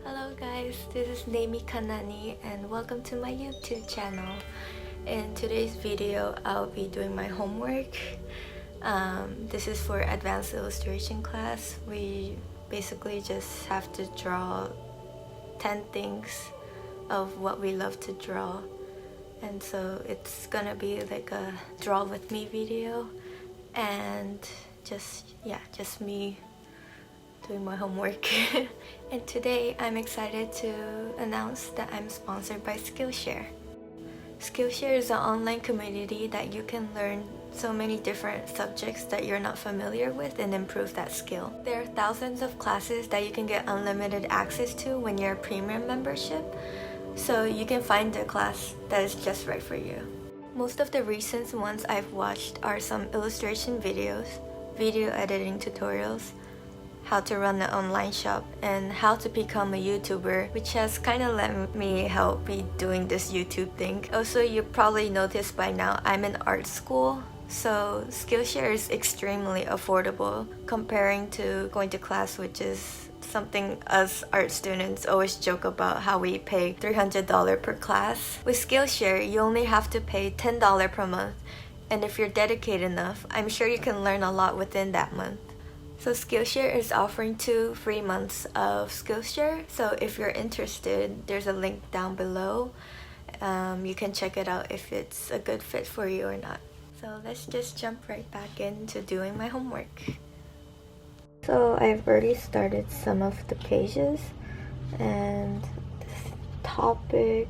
Hello guys, this is neimykanani and welcome to my YouTube channel. In today's video, I'll be doing my homework. This is for advanced illustration class. We basically just have to draw 10 things of what we love to draw. And so it's gonna be like a draw with me video and just me doing my homework. And today I'm excited to announce that I'm sponsored by Skillshare. Skillshare is an online community that you can learn so many different subjects that you're not familiar with and improve that skill. There are thousands of classes that you can get unlimited access to when you're a premium membership, so you can find the class that is just right for you. Most of the recent ones I've watched are some illustration videos, video editing tutorials, how to run an online shop, and how to become a YouTuber, which has kind of let me help me doing this YouTube thing. Also, you probably noticed by now I'm in art school, so Skillshare is extremely affordable comparing to going to class, which is something us art students always joke about, how we pay $300 per class. With Skillshare, you only have to pay $10 per month, and if you're dedicated enough, I'm sure you can learn a lot within that month. So Skillshare is offering 2 free months of Skillshare, so if you're interested, there's a link down below. You can check it out if it's a good fit for you or not. So let's just jump right back into doing my homework. So I've already started some of the pages, and this topic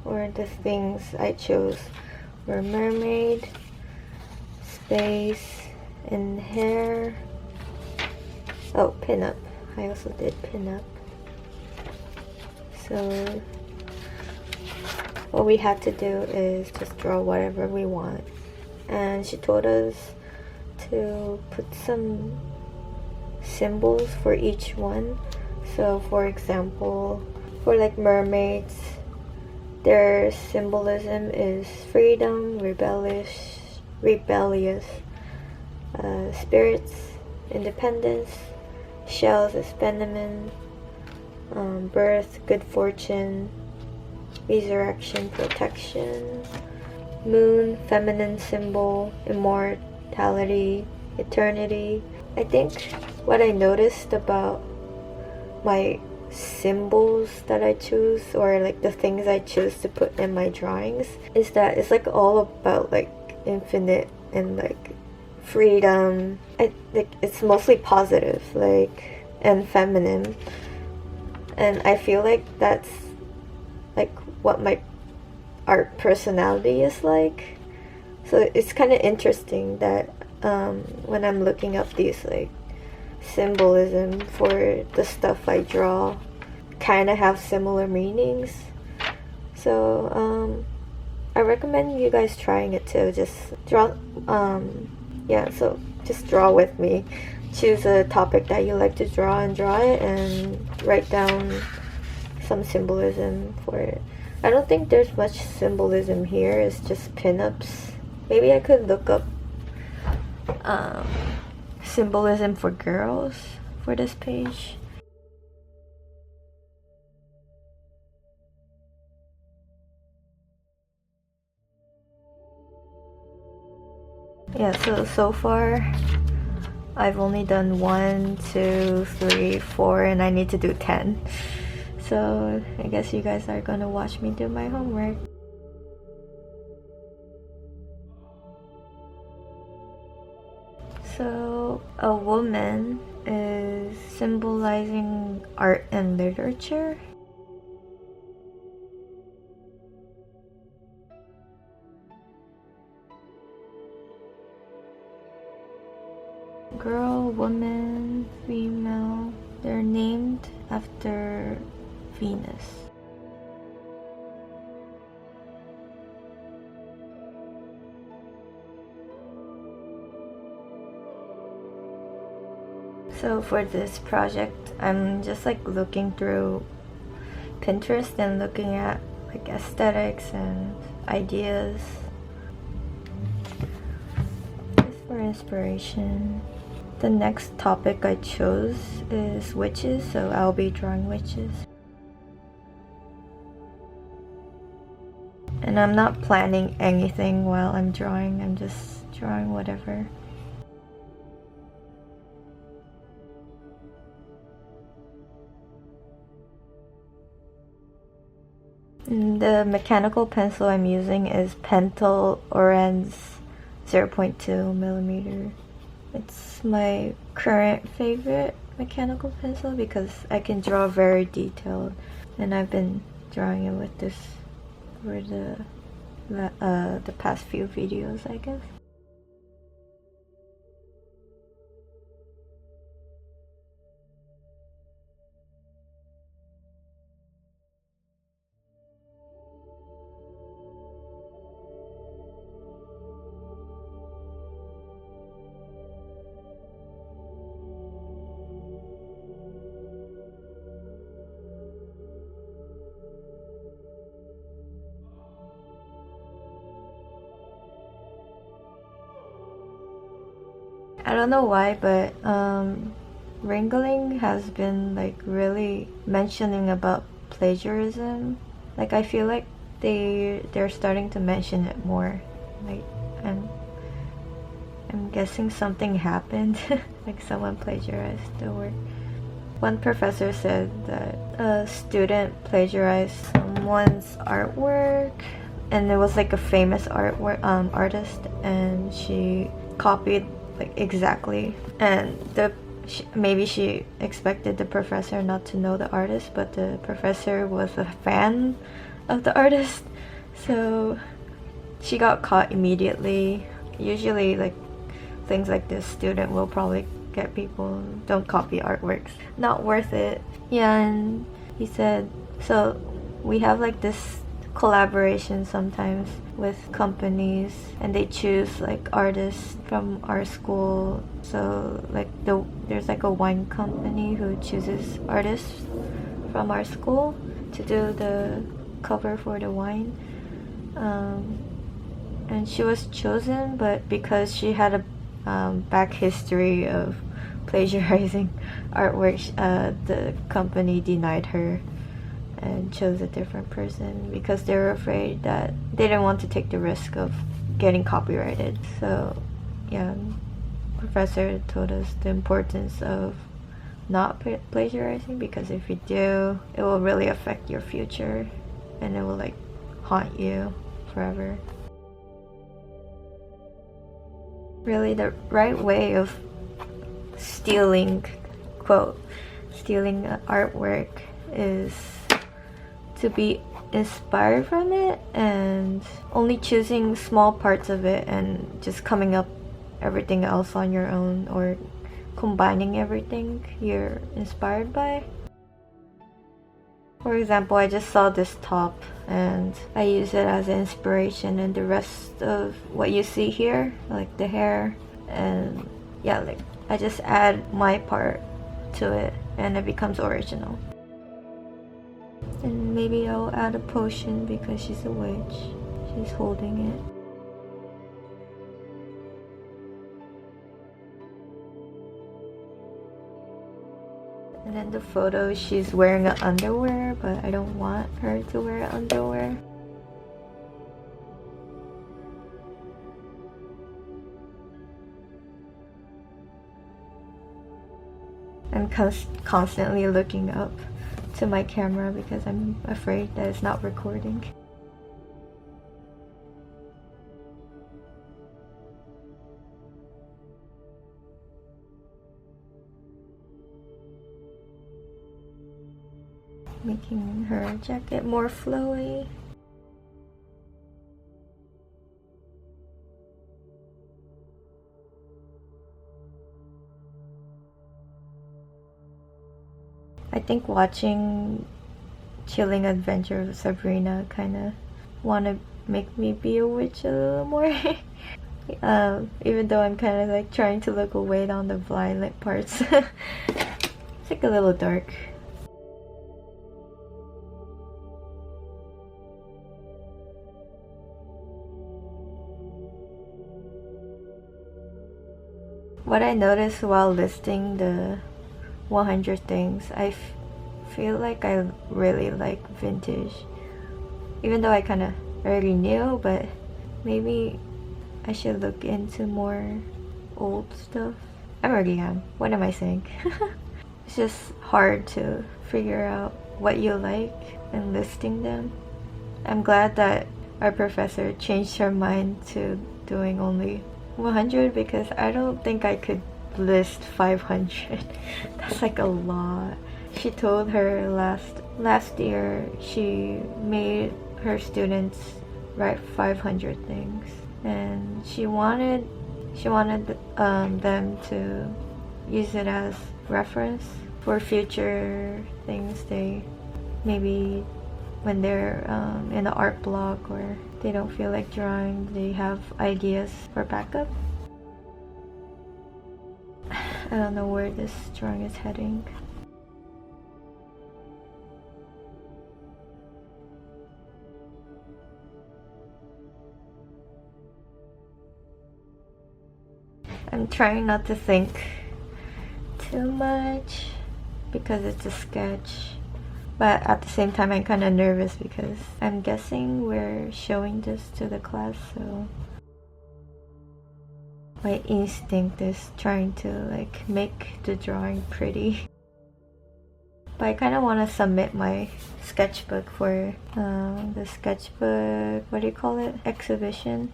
or the things I chose were mermaid, space, and hair. Oh, pinup. I also did pinup. So what we had to do is just draw whatever we want. And she told us to put some symbols for each one. So for example, for like mermaids, their symbolism is freedom, rebellious spirits, independence. Shells is feminine, birth, good fortune, resurrection, protection. Moon, feminine symbol, immortality, eternity. I think what I noticed about my symbols that I choose, or like the things I choose to put in my drawings, is that it's like all about like infinite and like freedom. I think it's mostly positive, like, and feminine, and I feel like that's like what my art personality is like. So it's kind of interesting that when I'm looking up these like symbolism for the stuff I draw kind of have similar meanings. So I recommend you guys trying it too. Just draw so just draw with me. Choose a topic that you like to draw and draw it, and write down some symbolism for it. I don't think there's much symbolism here. It's just pinups. Maybe I could look up symbolism for girls for this page. Yeah, so far I've only done 1, 2, 3, 4, and I need to do 10. So I guess you guys are gonna watch me do my homework. So a woman is symbolizing art and literature. Girl, woman, female, they're named after Venus. So for this project, I'm just like looking through Pinterest and looking at like aesthetics and ideas just for inspiration. The next topic I chose is witches, so I'll be drawing witches. And I'm not planning anything while I'm drawing. I'm just drawing whatever. And the mechanical pencil I'm using is Pentel Orange 0.2 millimeter. It's my current favorite mechanical pencil because I can draw very detailed, and I've been drawing it with this for the past few videos, I guess. I don't know why, but Ringling has been like really mentioning about plagiarism. Like I feel like they're starting to mention it more. Like I'm guessing something happened, like someone plagiarized the work. One professor said that a student plagiarized someone's artwork, and it was like a famous artist, and she copied like exactly, and maybe she expected the professor not to know the artist, but the professor was a fan of the artist, so she got caught immediately. Usually like things like this, student will probably get people, don't copy artworks, not worth it. Yeah, and he said, so we have like this collaboration sometimes with companies, and they choose like artists from our school. So like there's like a wine company who chooses artists from our school to do the cover for the wine, and she was chosen, but because she had a back history of plagiarizing artwork, the company denied her and chose a different person because they were afraid that they didn't want to take the risk of getting copyrighted. So yeah, professor told us the importance of not plagiarizing, because if you do, it will really affect your future and it will like haunt you forever. Really, the right way of stealing artwork is to be inspired from it and only choosing small parts of it and just coming up everything else on your own, or combining everything you're inspired by. For example, I just saw this top and I use it as inspiration, and the rest of what you see here, like the hair, and yeah, like I just add my part to it and it becomes original. And maybe I'll add a potion because she's a witch. She's holding it. And in the photo, she's wearing an underwear, but I don't want her to wear underwear. I'm constantly looking up to my camera because I'm afraid that it's not recording. Making her jacket more flowy. I think watching Chilling Adventure of Sabrina kind of want to make me be a witch a little more. Even though I'm kind of like trying to look away on the violent parts. It's like a little dark. What I noticed while listing the 100 things, feel like I really like vintage. Even though I kind of already knew, but maybe I should look into more old stuff. I already am. What am I saying? It's just hard to figure out what you like and listing them. I'm glad that our professor changed her mind to doing only 100 because I don't think I could list 500. That's like a lot. She told her last year she made her students write 500 things, and she wanted them to use it as reference for future things they maybe when they're in the art block or they don't feel like drawing, they have ideas for backup. I don't know where this drawing is heading. I'm trying not to think too much because it's a sketch, but at the same time I'm kind of nervous because I'm guessing we're showing this to the class, so my instinct is trying to like make the drawing pretty. But I kind of want to submit my sketchbook for the sketchbook, what do you call it, exhibition,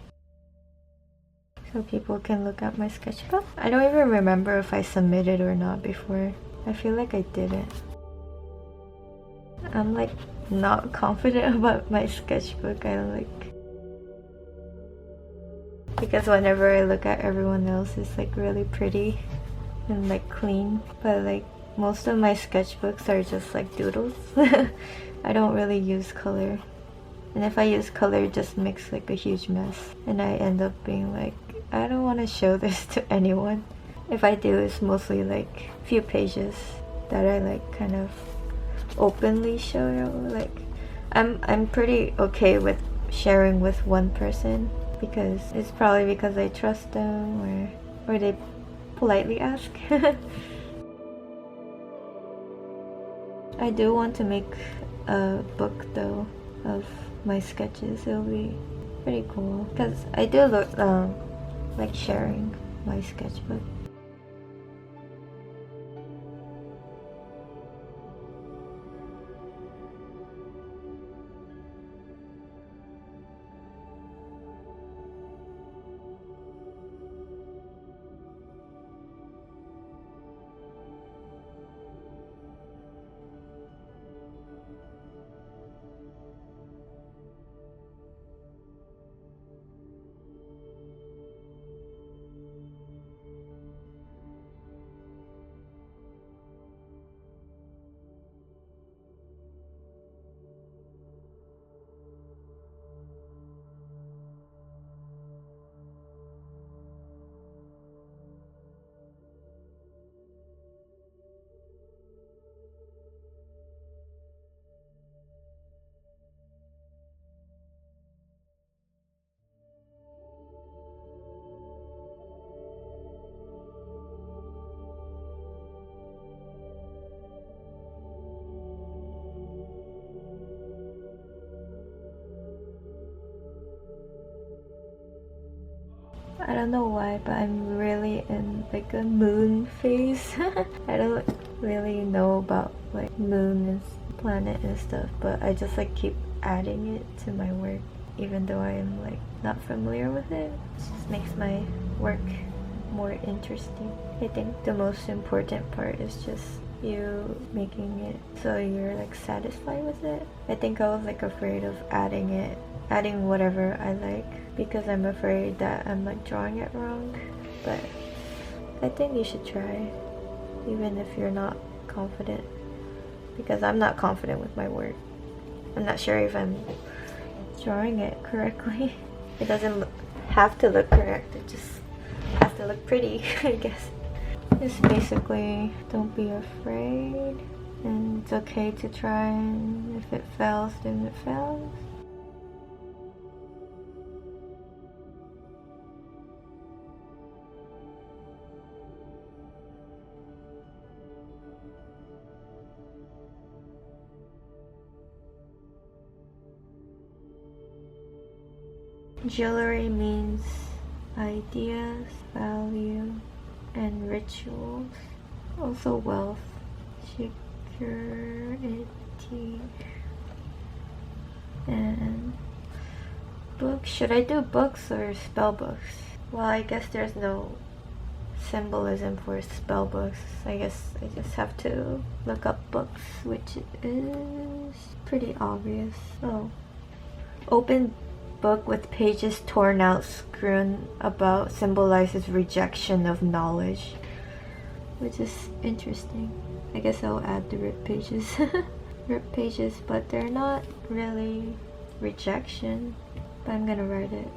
so people can look at my sketchbook. I don't even remember if I submitted or not before. I feel like I didn't. I'm like not confident about my sketchbook. Because whenever I look at everyone else, it's like really pretty and like clean, but like most of my sketchbooks are just like doodles. I don't really use color, and if I use color it just makes like a huge mess, and I end up being like, I don't want to show this to anyone. If I do, it's mostly like a few pages that I like kind of openly show. Like I'm pretty okay with sharing with one person because it's probably because I trust them or they politely ask. I do want to make a book though of my sketches. It'll be pretty cool because I do like sharing my sketchbook. I don't know why, but I'm really in like a moon phase. I don't really know about like moon and planet and stuff, but I just like keep adding it to my work even though I am like not familiar with it. It just makes my work more interesting. I think the most important part is just you making it so you're like satisfied with it. I think I was like afraid of adding whatever I like because I'm afraid that I'm like drawing it wrong, but I think you should try even if you're not confident, because I'm not confident with my work. I'm not sure if I'm drawing it correctly. It doesn't have to look correct, it just has to look pretty. I guess it's basically don't be afraid, and it's okay to try, and if it fails then it fails. Jewelry means ideas, value, and rituals. Also wealth, security, and books. Should I do books or spell books? Well, I guess there's no symbolism for spell books. I guess I just have to look up books, which is pretty obvious. Oh, open book with pages torn out, strewn about, symbolizes rejection of knowledge, which is interesting. I guess I'll add the ripped pages. Ripped pages, but they're not really rejection, but I'm gonna write it.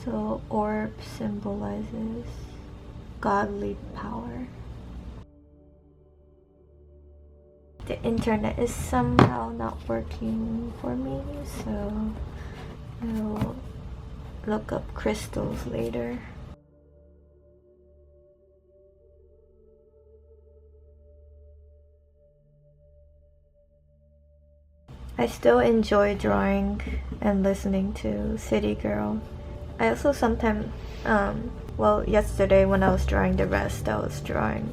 So orb symbolizes godly power. The internet is somehow not working for me, so I'll look up crystals later. I still enjoy drawing and listening to City Girl. I also sometimes, well, yesterday when I was drawing the rest, I was drawing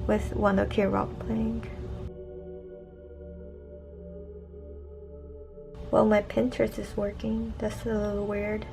with one ok rock playing. Well, my Pinterest is working. That's a little weird.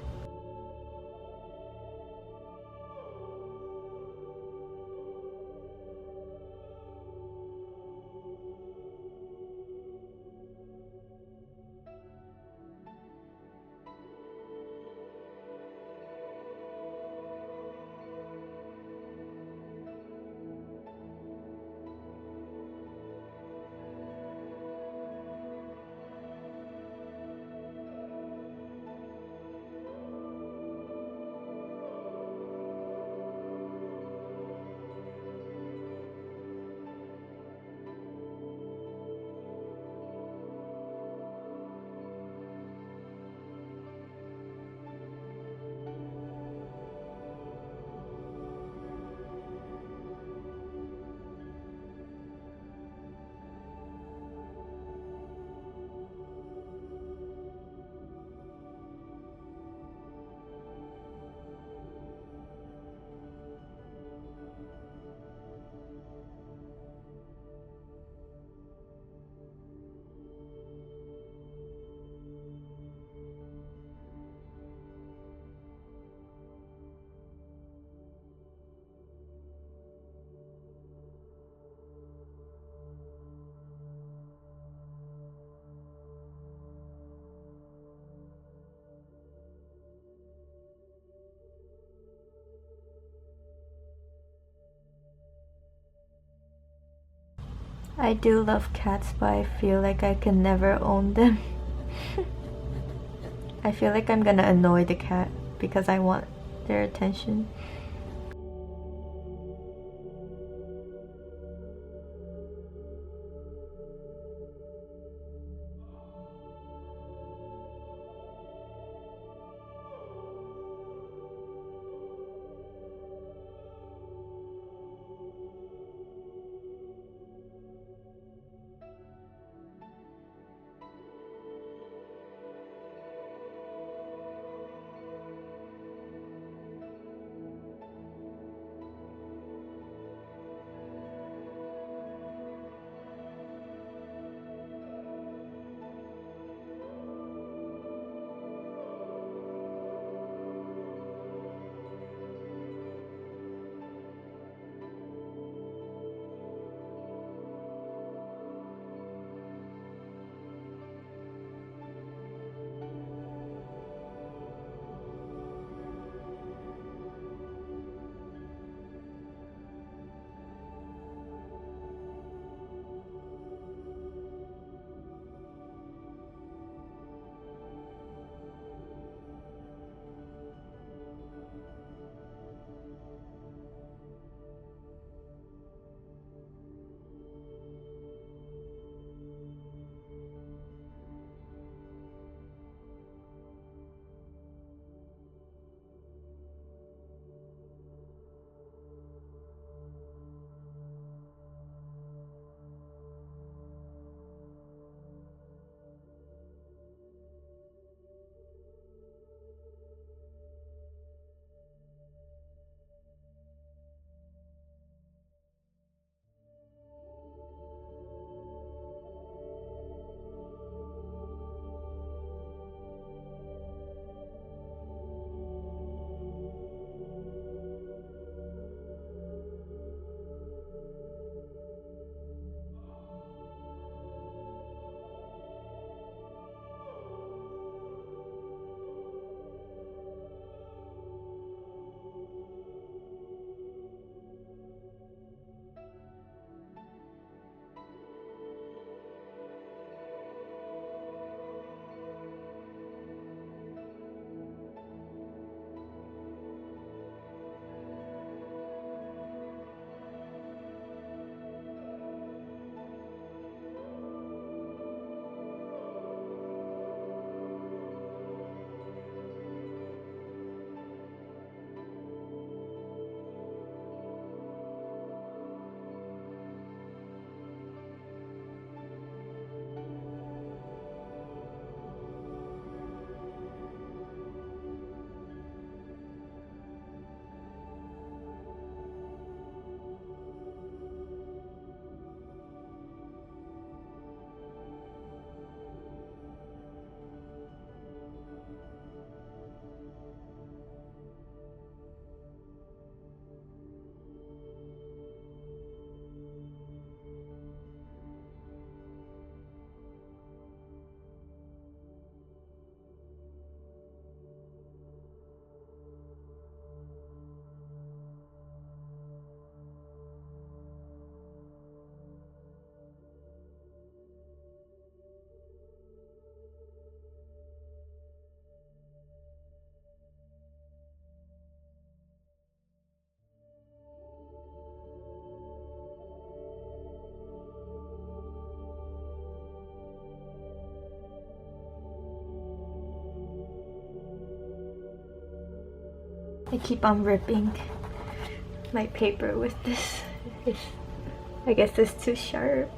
I do love cats, but I feel like I can never own them. I feel like I'm gonna annoy the cat because I want their attention. I keep on ripping my paper with this. I guess it's too sharp.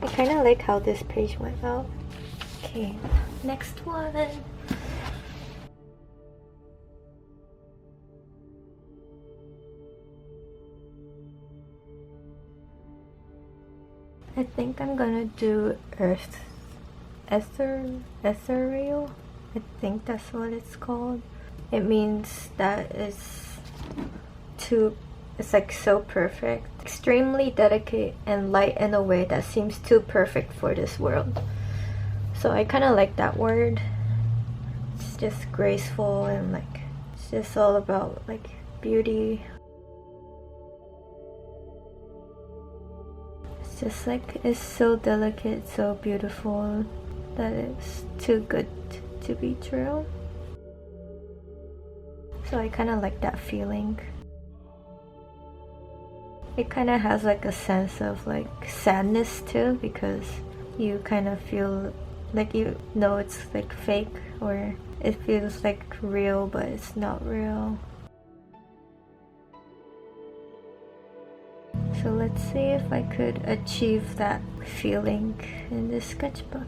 I kind of like how this page went out. Okay, next one. I think I'm gonna do ethereal. I think that's what it's called. It means that it's like so perfect, extremely delicate and light in a way that seems too perfect for this world. So I kind of like that word. It's just graceful and like it's just all about like beauty. It's just like it's so delicate, so beautiful that it's too good to be true. So I kind of like that feeling. It kind of has like a sense of like sadness too, because you kind of feel like you know it's like fake, or it feels like real but it's not real. So let's see if I could achieve that feeling in this sketchbook.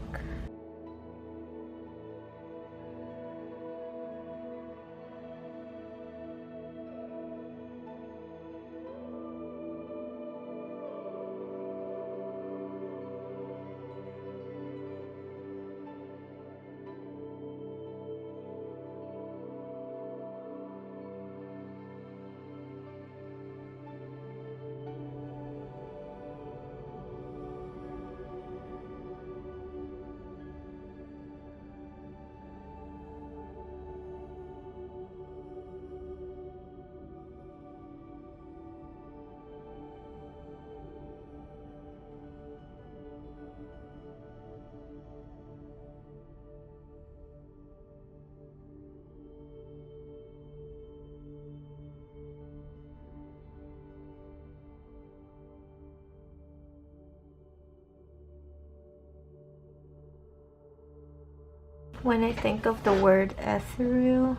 When I think of the word ethereal,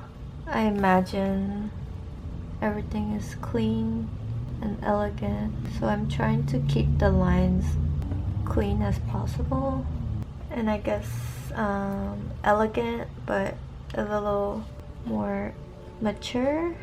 I imagine everything is clean and elegant, so I'm trying to keep the lines clean as possible, and I guess elegant but a little more mature.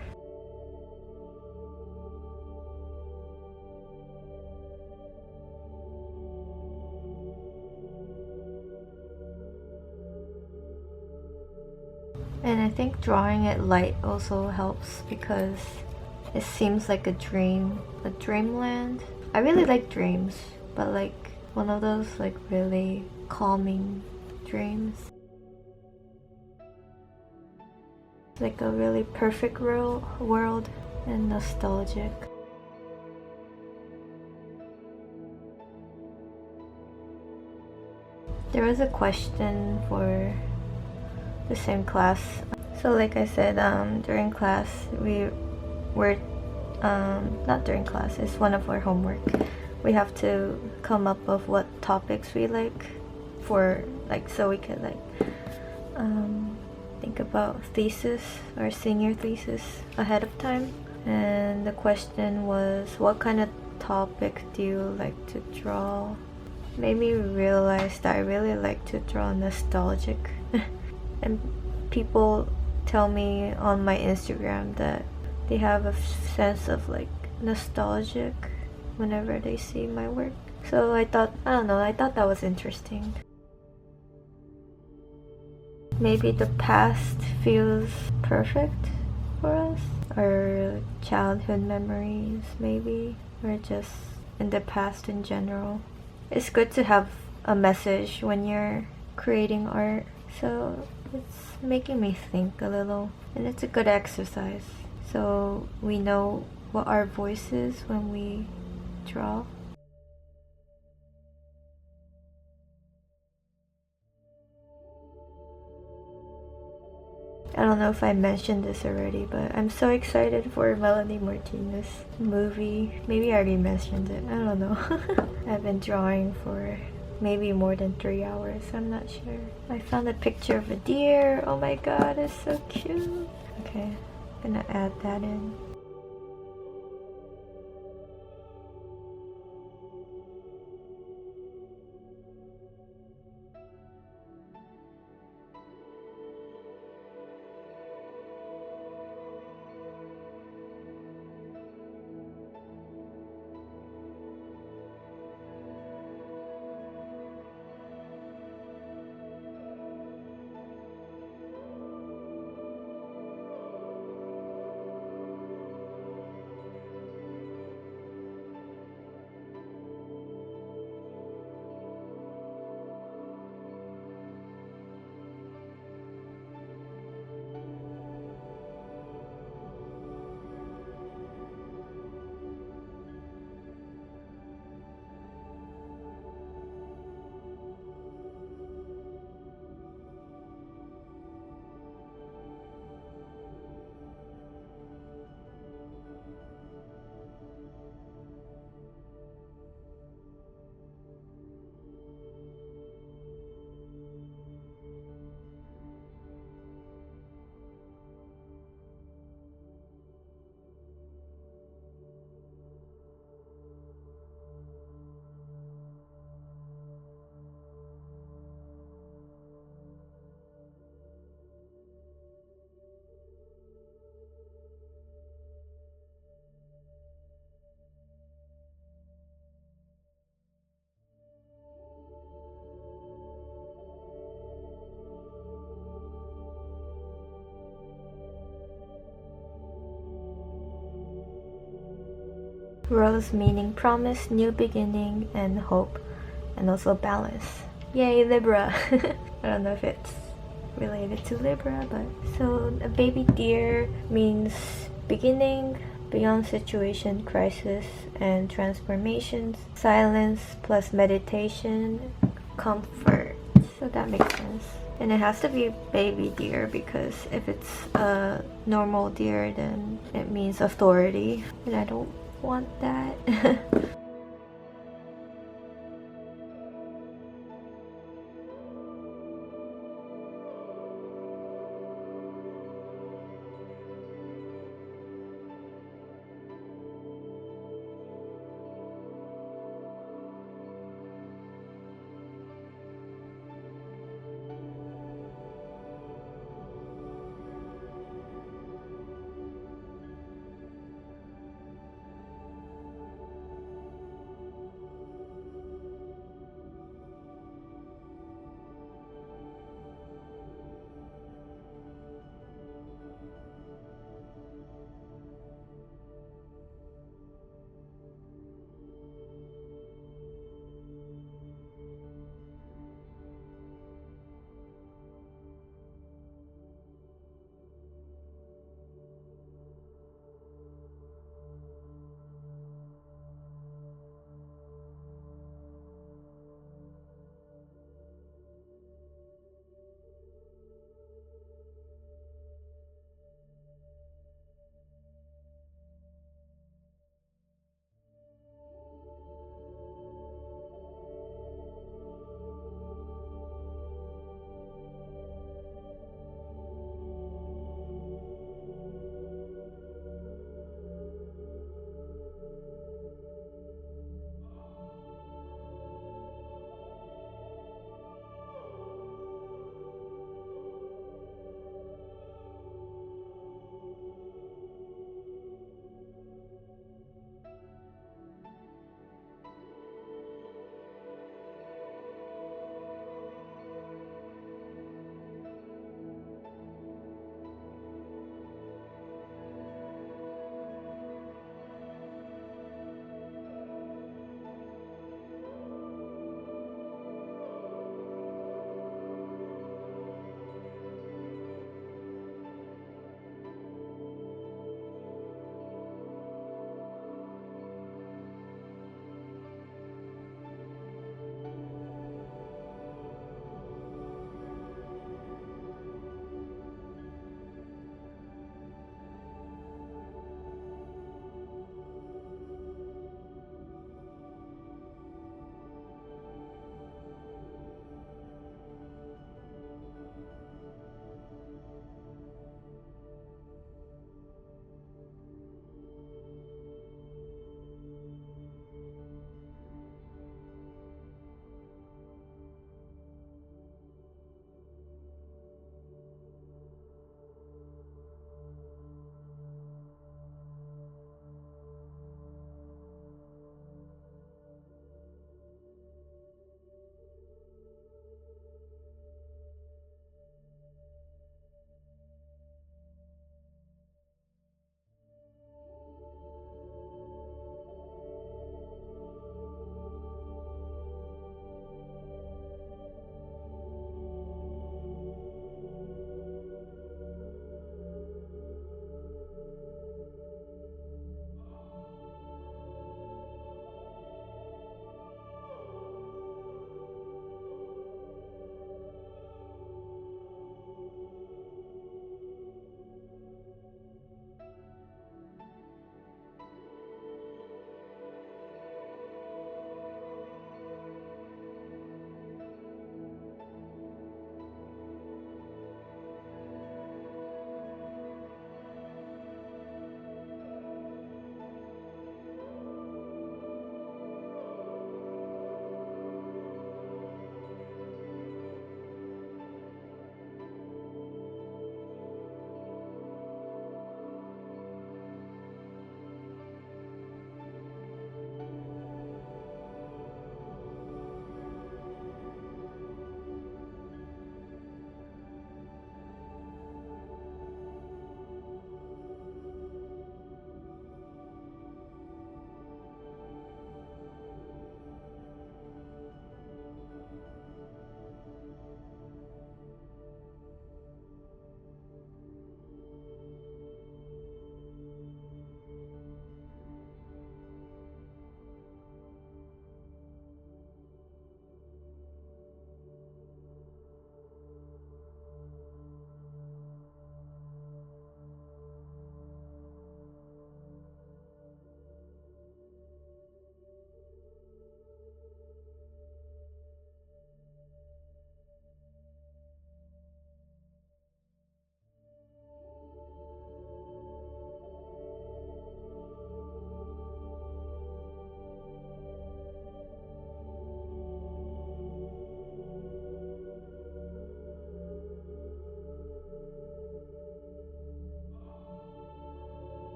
And I think drawing it light also helps because it seems like a dreamland. I really like dreams, but like one of those like really calming dreams. It's like a really perfect world and nostalgic. There was a question for the same class. So like I said, during class we were not during class, it's one of our homework. We have to come up with what topics we like for like, so we could like think about thesis or senior thesis ahead of time. And the question was, what kind of topic do you like to draw? Made me realize that I really like to draw nostalgic. And people tell me on my Instagram that they have a sense of like nostalgic whenever they see my work. So I thought that was interesting. Maybe the past feels perfect for us, or childhood memories maybe, or just in the past in general. It's good to have a message when you're creating art, so it's making me think a little, and it's a good exercise, so we know what our voice is when we draw. I don't know if I mentioned this already, but I'm so excited for Melanie Martinez movie. Maybe I already mentioned it, I don't know. I've been drawing for maybe more than 3 hours, I'm not sure. I found a picture of a deer. Oh my god, it's so cute. Okay, I'm gonna add that in. Rose meaning promise, new beginning, and hope, and also balance. Yay, Libra! I don't know if it's related to Libra, but so a baby deer means beginning, beyond situation, crisis, and transformations. Silence plus meditation, comfort. So that makes sense. And it has to be baby deer because if it's a normal deer, then it means authority, and I don't want that.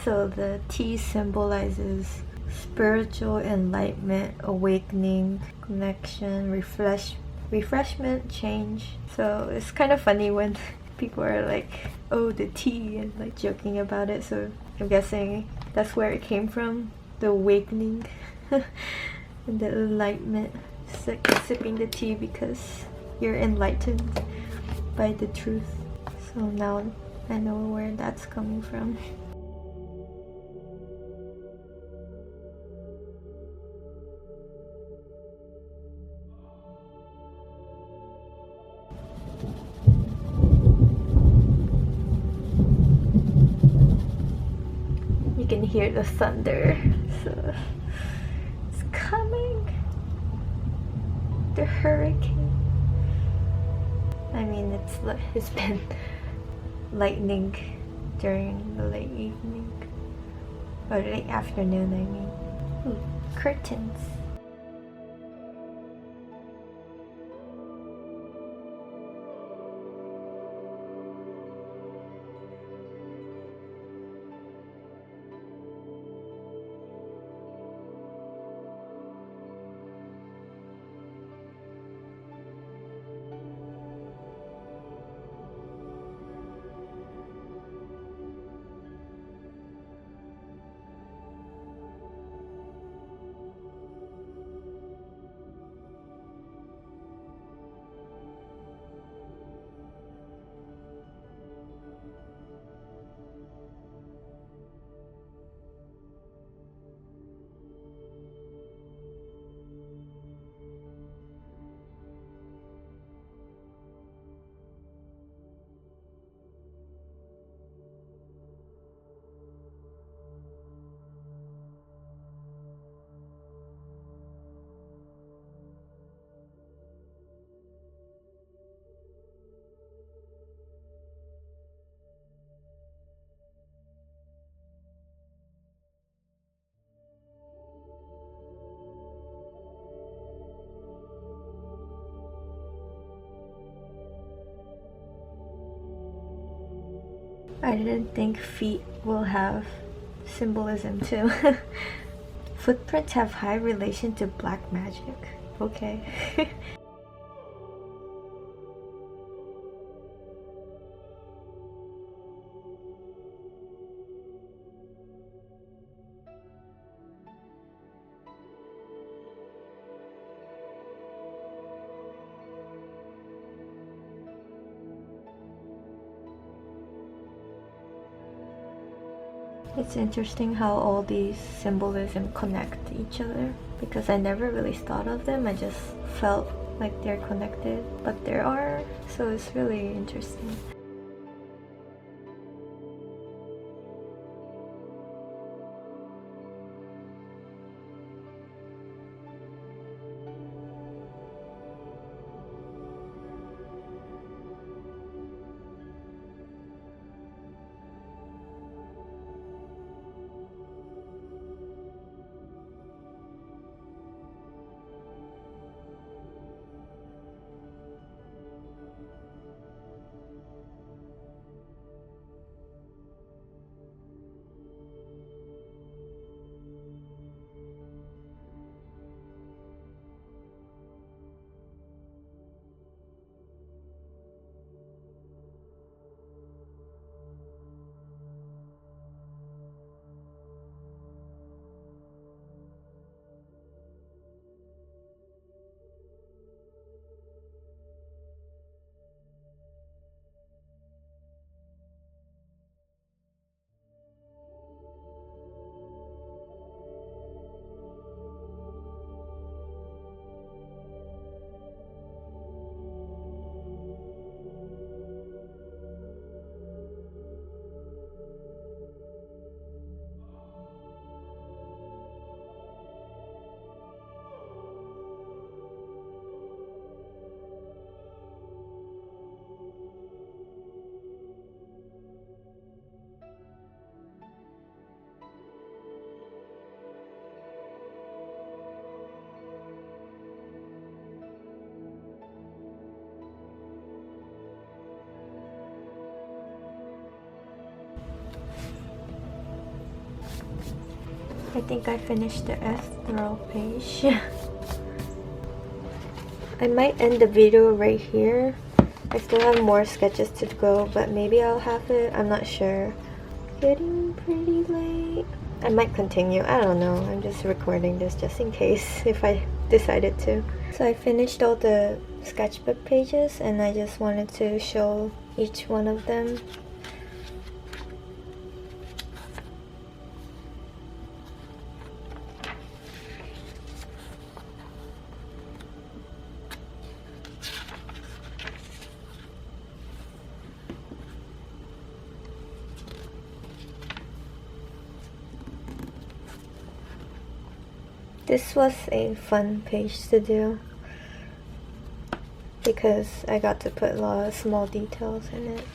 So the tea symbolizes spiritual enlightenment, awakening, connection, refreshment, change. So it's kind of funny when people are like, oh, the tea, and like joking about it. So I'm guessing that's where it came from, the awakening and the enlightenment. It's like sipping the tea because you're enlightened by the truth. So now I know where that's coming from. You can hear the thunder, so it's coming. The hurricane. I mean, it's been lightning during the late evening or late afternoon. I mean, ooh, curtains. I didn't think feet will have symbolism too. Footprints have high relation to black magic. Okay. It's interesting how all these symbolism connect to each other, because I never really thought of them. I just felt like they're connected, but there are, so it's really interesting. I think I finished the ethereal page. I might end the video right here. I still have more sketches to go, but maybe I'll have it. I'm not sure. Getting pretty late. I might continue. I don't know. I'm just recording this just in case if I decided to. So I finished all the sketchbook pages and I just wanted to show each one of them. This was a fun page to do because I got to put a lot of small details in it.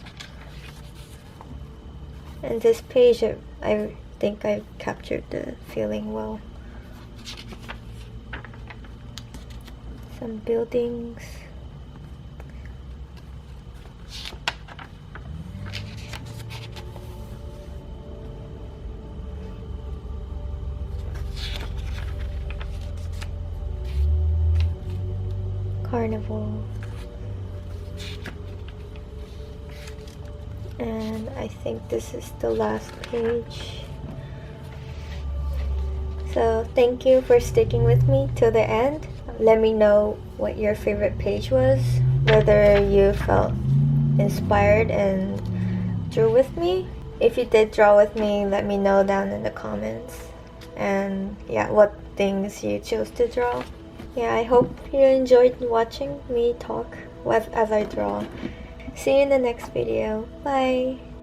And this page, I think I captured the feeling well. Some buildings. Carnival. And I think this is the last page. So thank you for sticking with me till the end. Let me know what your favorite page was, whether you felt inspired and drew with me. If you did draw with me, let me know down in the comments. And yeah, what things you chose to draw. Yeah, I hope you enjoyed watching me talk as I draw. See you in the next video. Bye!